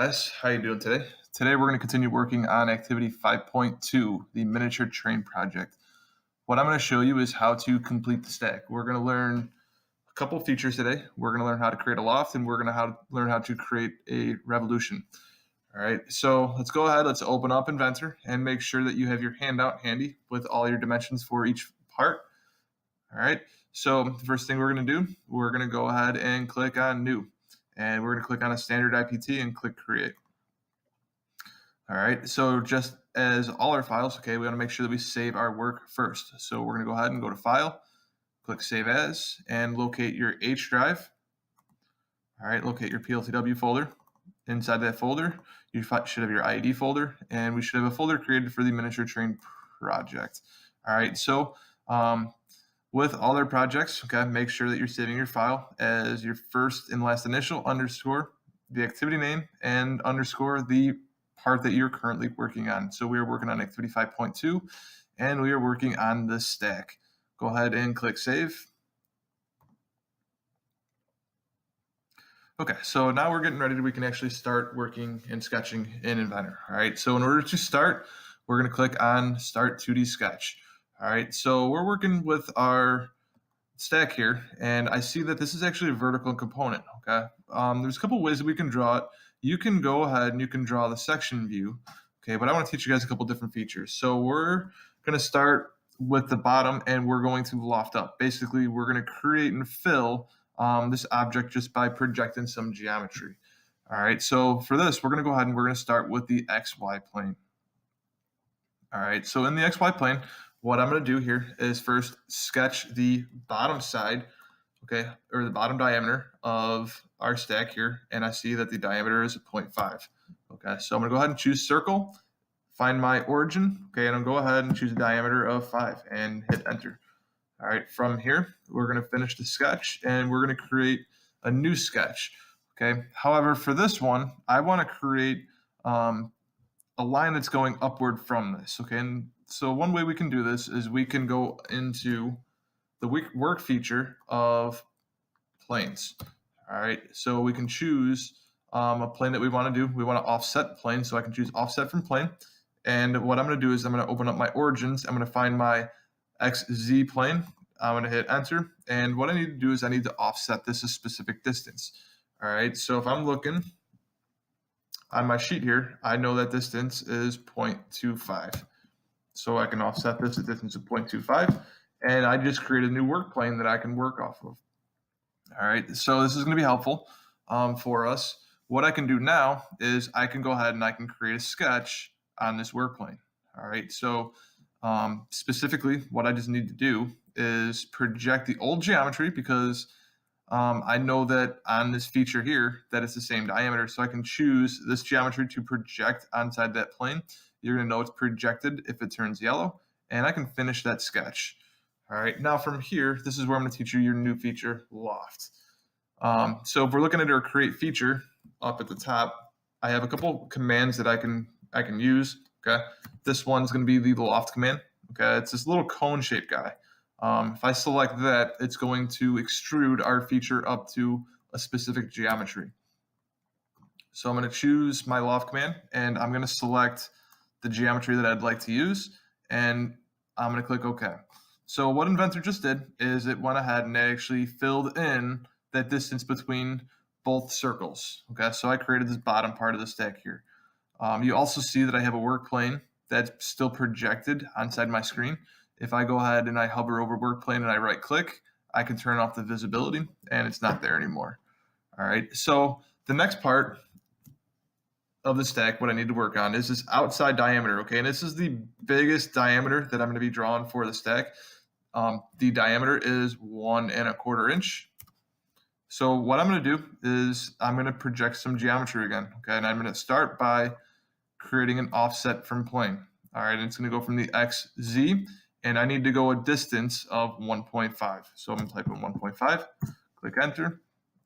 guys, how you doing today? Today we're going to continue working on activity 5.2, the miniature train project. What I'm going to show you is how to complete the stack. We're going to learn a couple features today. We're going to learn how to create a loft, and we're going to learn how to create a revolution. All right, so let's go ahead. Let's open up Inventor and make sure that you have your handout handy with all your dimensions for each part. All right, so the first thing we're going to do, we're going to go ahead and click on New. And we're going to click on a standard IPT and click Create. All right, so just as all our files, okay, we want to make sure that we save our work first. So we're going to go ahead and go to File, click Save As, and locate your H drive. All right, locate your PLTW folder. Inside that folder, you should have your IED folder, and we should have a folder created for the miniature train project. All right, so with all our projects, okay, make sure that you're saving your file as your first and last initial underscore the activity name and underscore the part that you're currently working on. So we are working on activity 5.2 and we are working on the stack. Go ahead and click save. Okay, so now we're getting ready we can actually start working and sketching in Inventor. All right, so in order to start, we're going to click on Start 2D Sketch. All right, so we're working with our stack here, and I see that this is actually a vertical component, okay? There's a couple ways that we can draw it. You can go ahead and you can draw the section view, okay? But I want to teach you guys a couple different features. So we're going to start with the bottom, and we're going to loft up. Basically, we're going to create and fill this object just by projecting some geometry. All right, so for this, we're going to go ahead and we're going to start with the XY plane. All right, so in the XY plane, what I'm going to do here is first sketch the bottom side, okay, or the bottom diameter of our stack here, and I see that the diameter is 0.5. Okay, so I'm going to go ahead and choose circle, find my origin, okay, and I'm going to go ahead and choose a diameter of 5 and hit enter. All right, from here, we're going to finish the sketch, and we're going to create a new sketch, okay? However, for this one, I want to create a line that's going upward from this, okay? And so one way we can do this is we can go into the work feature of planes. All right, so we can choose a plane that we want to do. We want to offset plane, so I can choose offset from plane. And what I'm going to do is I'm going to open up my origins. I'm going to find my XZ plane. I'm going to hit enter. And what I need to do is I need to offset this a specific distance. All right, so if I'm looking on my sheet here, I know that distance is 0.25. So I can offset this a distance of 0.25, and I just create a new work plane that I can work off of. All right, so this is going to be helpful for us. What I can do now is I can go ahead and I can create a sketch on this work plane. All right, so specifically what I just need to do is project the old geometry because I know that on this feature here that it's the same diameter, so I can choose this geometry to project inside that plane. You're going to know it's projected if it turns yellow, and I can finish that sketch. All right, now from here, this is where I'm going to teach you your new feature, loft. So if we're looking at our create feature up at the top, I have a couple commands that I can use. Okay, this one's going to be the loft command. Okay, it's this little cone-shaped guy. If I select that, it's going to extrude our feature up to a specific geometry. So I'm going to choose my loft command, and I'm going to select the geometry that I'd like to use, and I'm going to click OK. So what Inventor just did is it went ahead and it actually filled in that distance between both circles. Okay, so I created this bottom part of the stack here. You also see that I have a work plane that's still projected inside my screen. If I go ahead and I hover over work plane and I right click, I can turn off the visibility and it's not there anymore. All right, so the next part of the stack, what I need to work on is this outside diameter, okay? And this is the biggest diameter that I'm gonna be drawing for the stack. The diameter is 1¼ inch. So what I'm gonna do is I'm gonna project some geometry again, okay? And I'm gonna start by creating an offset from plane. All right, and it's gonna go from the XZ, and I need to go a distance of 1.5. So I'm gonna type in 1.5, click enter.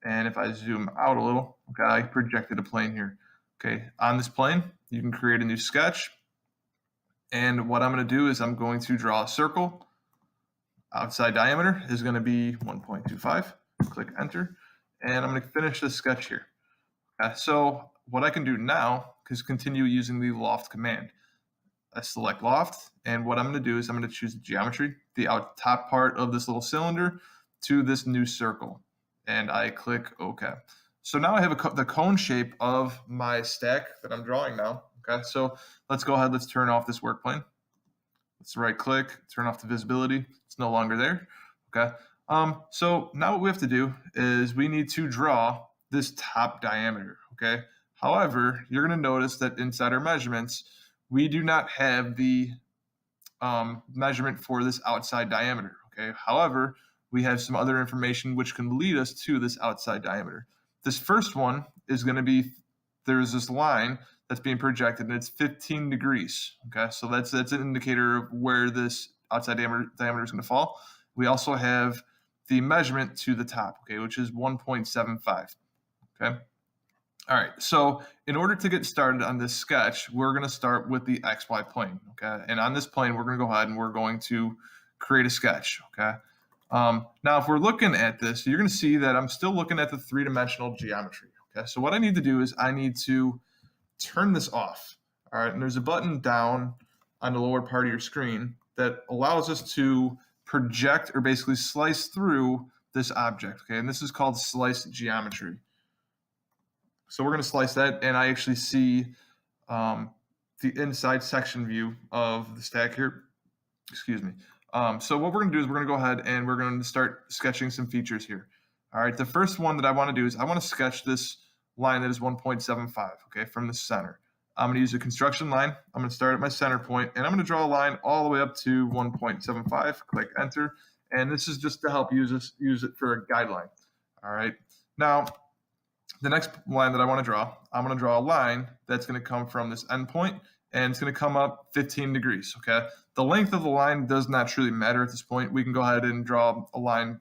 And if I zoom out a little, okay, I projected a plane here. Okay, on this plane, you can create a new sketch. And what I'm gonna do is I'm going to draw a circle. Outside diameter is gonna be 1.25, click enter. And I'm gonna finish this sketch here. So what I can do now is continue using the loft command. I select loft, and what I'm going to do is I'm going to choose the geometry, the top part of this little cylinder to this new circle, and I click OK. So now I have the cone shape of my stack that I'm drawing now. Okay, so let's go ahead, let's turn off this work plane. Let's right click, turn off the visibility. It's no longer there. Okay, so now what we have to do is we need to draw this top diameter. Okay, however, you're going to notice that inside our measurements, we do not have the measurement for this outside diameter. Okay, however, we have some other information which can lead us to this outside diameter. This first one is going to be, there's this line that's being projected and it's 15 degrees. Okay, so that's an indicator of where this outside diameter is going to fall. We also have the measurement to the top, okay, which is 1.75. Okay. All right, so in order to get started on this sketch, we're going to start with the XY plane, okay? And on this plane, we're going to go ahead and we're going to create a sketch, okay? Now, if we're looking at this, you're going to see that I'm still looking at the three-dimensional geometry, okay? So what I need to do is I need to turn this off, all right? And there's a button down on the lower part of your screen that allows us to project or basically slice through this object, okay? And this is called slice geometry. So we're going to slice that, and I actually see the inside section view of the stack here. Excuse me. So what we're going to do is we're going to go ahead and we're going to start sketching some features here. All right, the first one that I want to do is I want to sketch this line that is 1.75, okay, from the center. I'm going to use a construction line. I'm going to start at my center point, and I'm going to draw a line all the way up to 1.75. Click enter, and this is just to help use it for a guideline. All right, now the next line that I want to draw, I'm going to draw a line that's going to come from this endpoint, and it's going to come up 15 degrees, okay? The length of the line does not truly matter at this point. We can go ahead and draw a line,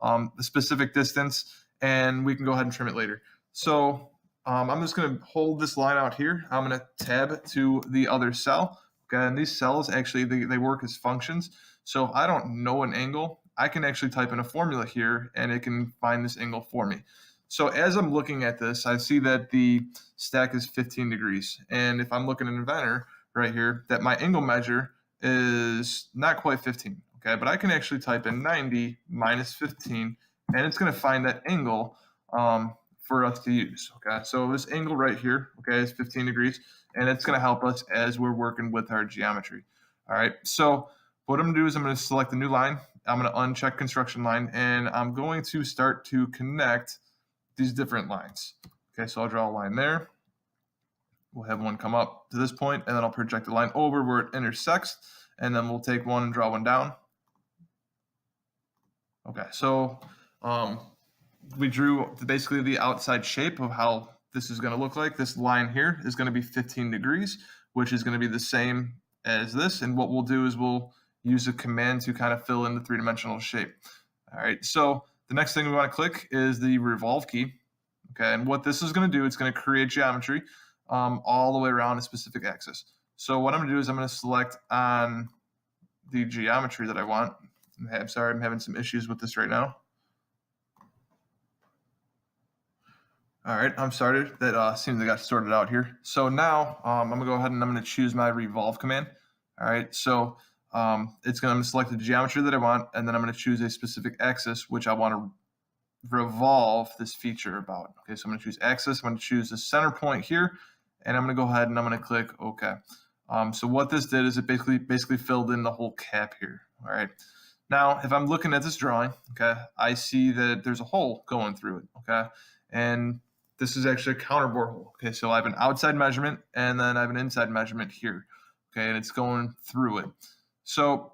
the specific distance, and we can go ahead and trim it later. So I'm just going to hold this line out here. I'm going to tab to the other cell, okay? And these cells, actually, they work as functions. So if I don't know an angle, I can actually type in a formula here, and it can find this angle for me. So as I'm looking at this, I see that the stack is 15 degrees. And if I'm looking at Inventor right here, that my angle measure is not quite 15, okay? But I can actually type in 90 minus 15, and it's going to find that angle for us to use, okay? So this angle right here, okay, is 15 degrees, and it's going to help us as we're working with our geometry, all right? So what I'm going to do is I'm going to select a new line. I'm going to uncheck construction line, and I'm going to start to connect these different lines. Okay, so I'll draw a line there. We'll have one come up to this point, and then I'll project the line over where it intersects, and then we'll take one and draw one down. Okay, so we drew basically the outside shape of how this is going to look like. This line here is going to be 15 degrees, which is going to be the same as this. And what we'll do is we'll use a command to kind of fill in the three-dimensional shape. All right, so the next thing we want to click is the revolve key. Okay, and what this is going to do, it's going to create geometry all the way around a specific axis. So what I'm going to do is I'm going to select on the geometry that I want. I'm sorry, I'm having some issues with this right now. All right, I'm sorry, that seems like I got sorted out here. So now I'm going to go ahead and I'm going to choose my revolve command. All right, so I'm going to select the geometry that I want, and then I'm going to choose a specific axis which I want to revolve this feature about. Okay, so I'm going to choose axis. I'm going to choose the center point here, and I'm going to go ahead and I'm going to click OK. So what this did is it basically filled in the whole cap here. All right. Now, if I'm looking at this drawing, okay, I see that there's a hole going through it. Okay, and this is actually a counterbore hole. Okay, so I have an outside measurement, and then I have an inside measurement here. Okay, and it's going through it. So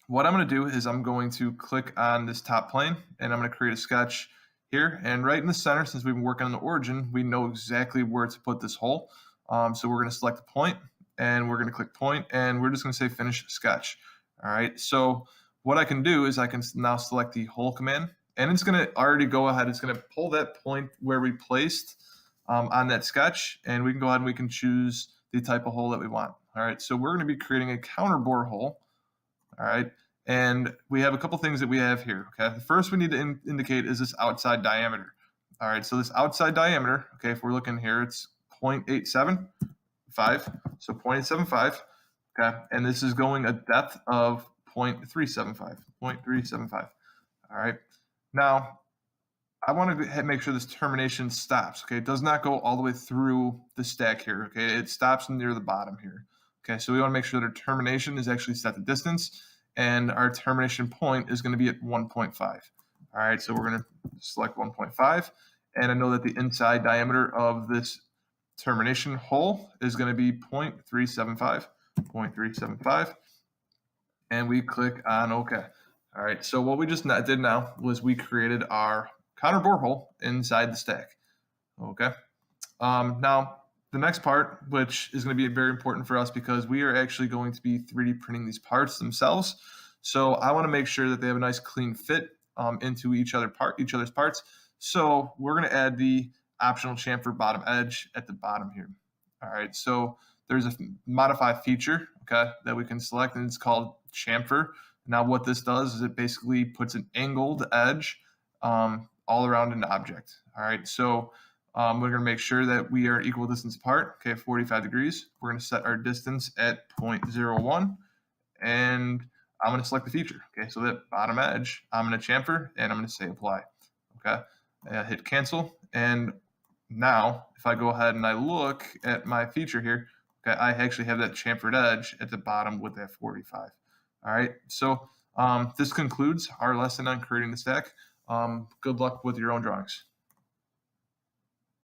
what I'm going to do is I'm going to click on this top plane, and I'm going to create a sketch here. And right in the center, since we've been working on the origin, we know exactly where to put this hole. So we're going to select the point, and we're going to click point, and we're just going to say finish sketch. All right, so what I can do is I can now select the hole command, and it's going to already go ahead. It's going to pull that point where we placed on that sketch, and we can go ahead and we can choose the type of hole that we want. All right, so we're going to be creating a counterbore hole. All right, and we have a couple things that we have here. Okay, the first we need to indicate is this outside diameter. All right, so this outside diameter, okay, if we're looking here, it's 0.875, so 0.875, okay, and this is going a depth of 0.375. All right, now I want to make sure this termination stops. Okay, it does not go all the way through the stack here. Okay, it stops near the bottom here. Okay, so we want to make sure that our termination is actually set to distance, and our termination point is going to be at 1.5. All right, so we're going to select 1.5, and I know that the inside diameter of this termination hole is going to be 0.375, 0.375, and we click on OK. All right, so what we just did now was we created our counter borehole inside the stack. Okay. Now, the next part, which is going to be very important for us because we are actually going to be 3D printing these parts themselves. So I want to make sure that they have a nice clean fit into each other's parts. So we're going to add the optional chamfer bottom edge at the bottom here. All right. So there's a modify feature, okay, that we can select, and it's called chamfer. Now, what this does is it basically puts an angled edge all around an object. All right. So we're going to make sure that we are equal distance apart. Okay, 45 degrees. We're going to set our distance at 0.01, and I'm going to select the feature. Okay, so that bottom edge, I'm going to chamfer, and I'm going to say apply. Okay, hit cancel, and now if I go ahead and I look at my feature here, okay, I actually have that chamfered edge at the bottom with that 45. All right, so this concludes our lesson on creating the stack. Good luck with your own drawings.